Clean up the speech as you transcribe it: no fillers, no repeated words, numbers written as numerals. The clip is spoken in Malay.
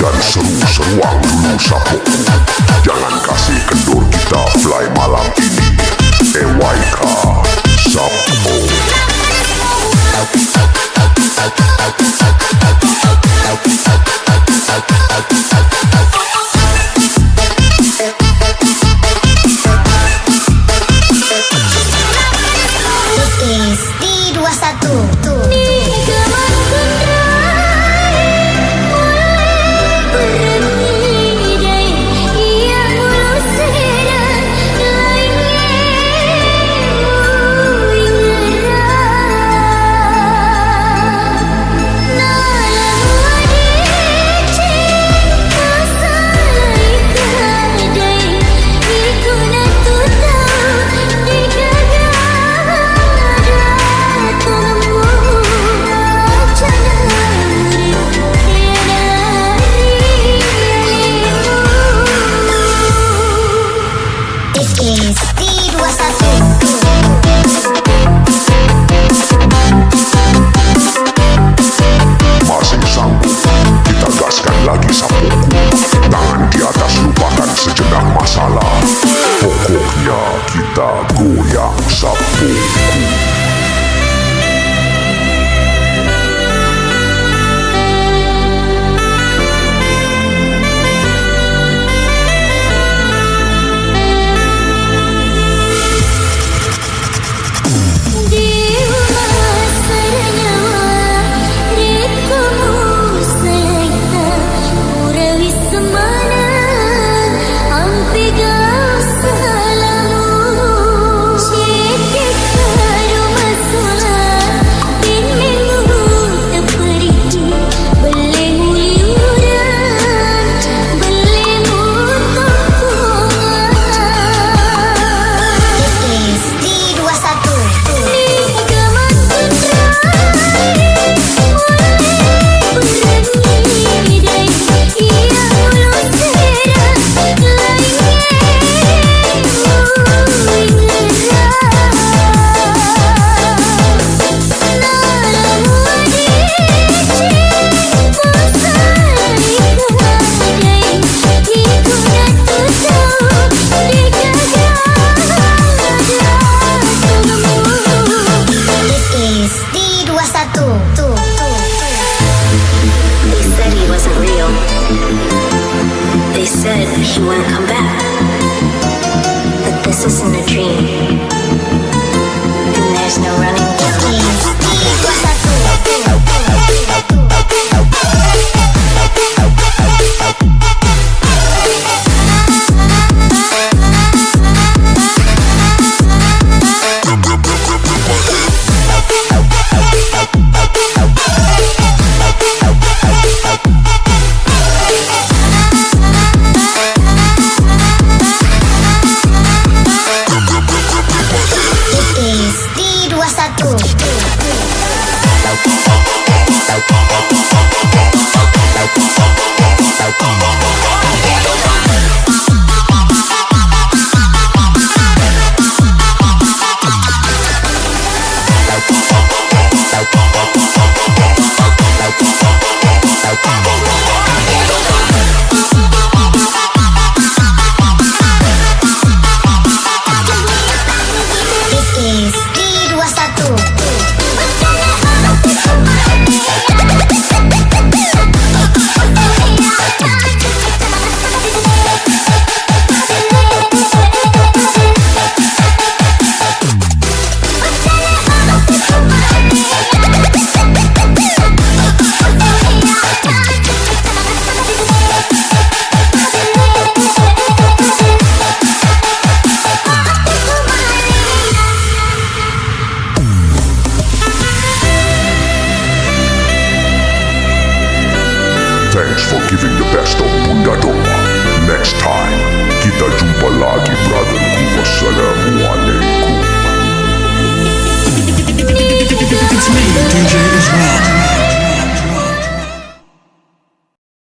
dan seru-seruan dulu sapo. Jangan kasih kendur kita fly malam ini. EYK Sapo. This is D21. Masih sanggup, kita gaskan lagi sapoku. Tangan di atas, lupakan sejenak masalah. Pokoknya kita goyang sapoku. He won't come back. But this isn't a dream. And there's no running Thanks for giving the best of Bunda Doma. Next time, kita jumpa lagi, brotherku. Wassalamualaikum. It's me, DJ Israel.